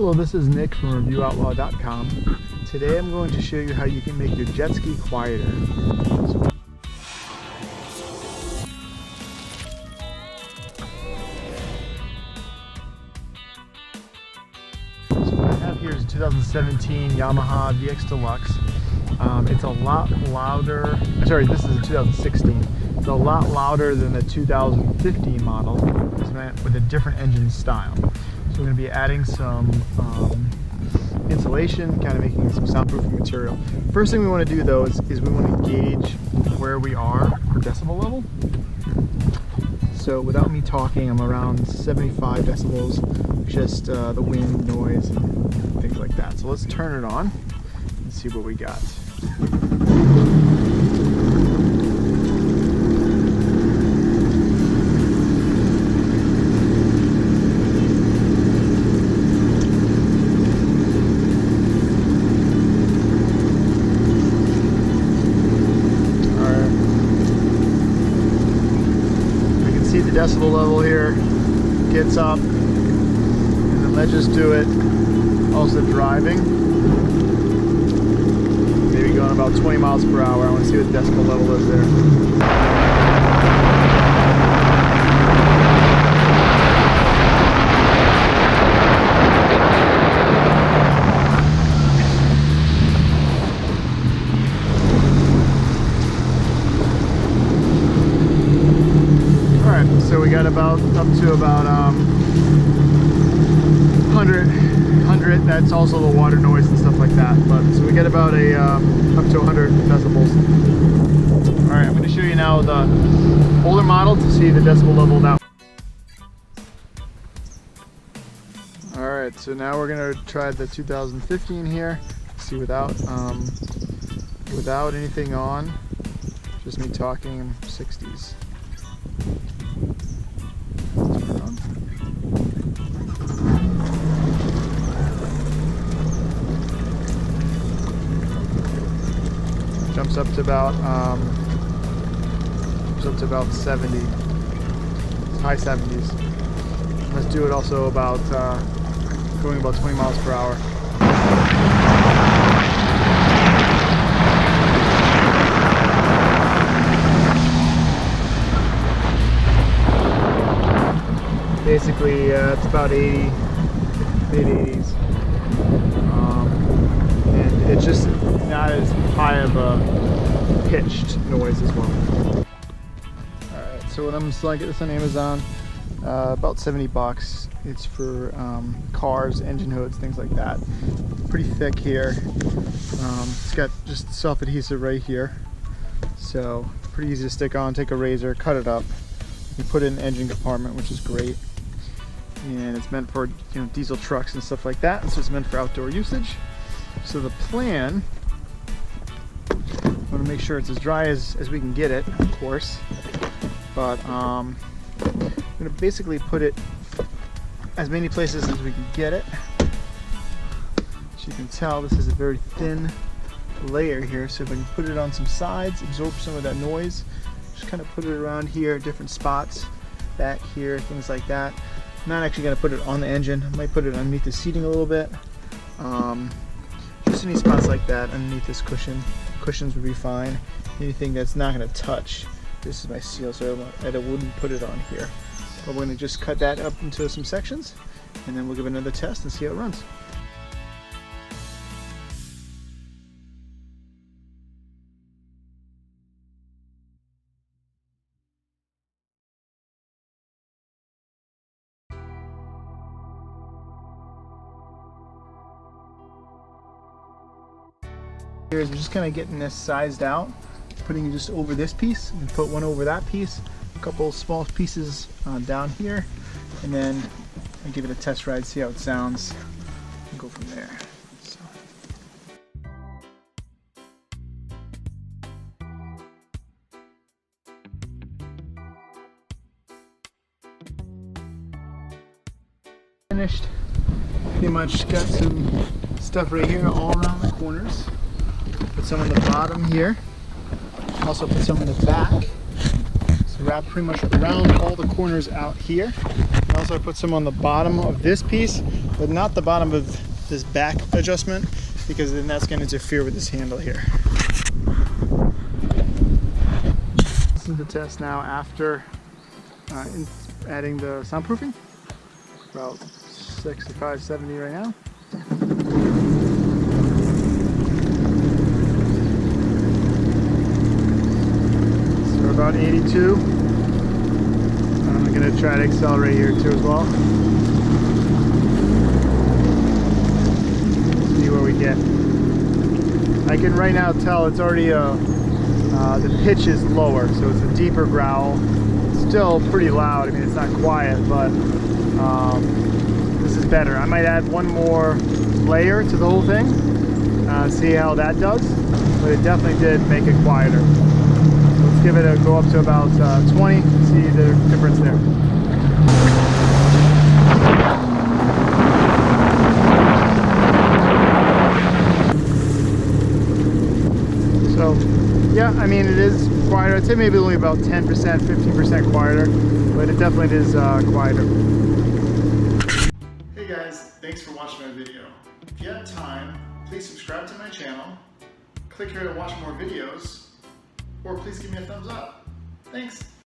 Hello, this is Nick from ReviewOutlaw.com. Today I'm going to show you how you can make your jet ski quieter. So what I have here is a 2017 Yamaha VX Deluxe. It's a lot louder, sorry, this is a 2016. It's a lot louder than the 2015 model. It's meant with a different engine style. So we're going to be adding some insulation, kind of making some soundproofing material. First thing we want to do though is we want to gauge where we are for decibel level. So without me talking, I'm around 75 decibels, just the wind, noise, and things like that. So let's turn it on and see what we got. The decibel level here gets up, and then let's just do it also driving, maybe going about 20 miles per hour. I want to see what the decibel level is there. So we got about up to about 100. That's also the water noise and stuff like that. But so we get about a up to 100 decibels. All right, I'm going to show you now the older model to see the decibel level now. All right, so now we're going to try the 2015 here. See without anything on, just me talking 60s. Jumps up to about 70, high 70s. Let's do it also about going about 20 miles per hour. Basically, it's about 80, mid-80s, and it's just not as high of a pitched noise as well. Alright, so what I'm selling, get this on Amazon, about 70 bucks. It's for cars, engine hoods, things like that. Pretty thick here. It's got just self-adhesive right here, so pretty easy to stick on. Take a razor, cut it up, you can put it in the engine compartment, which is great. And it's meant for, you know, diesel trucks and stuff like that, so it's meant for outdoor usage. So the plan, I want to make sure it's as dry as we can get it, of course, but I'm going to basically put it as many places as we can get it. As you can tell, this is a very thin layer here, so if I can put it on some sides, absorb some of that noise, just kind of put it around here, different spots, back here, things like that. I'm not actually going to put it on the engine. I might put it underneath the seating a little bit. Just any spots like that underneath this cushion. Cushions would be fine. Anything that's not going to touch. This is my seal, so I wouldn't put it on here. But we're going to just cut that up into some sections, and then we'll give it another test and see how it runs. Here is we're just kind of getting this sized out, putting it just over this piece, and put one over that piece, a couple small pieces down here, and then I give it a test ride, see how it sounds, and go from there. So. Finished. Pretty much got some stuff right here all around the corners. Put some on the bottom here. Also put some in the back. So wrap pretty much around all the corners out here. And Also, I put some on the bottom of this piece, but not the bottom of this back adjustment, because then that's going to interfere with this handle here. This is the test now after adding the soundproofing. About 65, 70 right now. So we're about 82. I'm going to try to accelerate here too as well. See where we get. I can right now tell it's already the pitch is lower, so it's a deeper growl. Still pretty loud. I mean, it's not quiet, but this is better. I might add one more layer to the whole thing, see how that does, but it definitely did make it quieter. So let's give it a go up to about 20, see the difference there. So yeah, I mean, it is quieter. I'd say maybe only about 10%, 15% quieter, but it definitely is quieter. Hey guys, thanks for watching my video. If you have time, please subscribe to my channel, click here to watch more videos, or please give me a thumbs up. Thanks.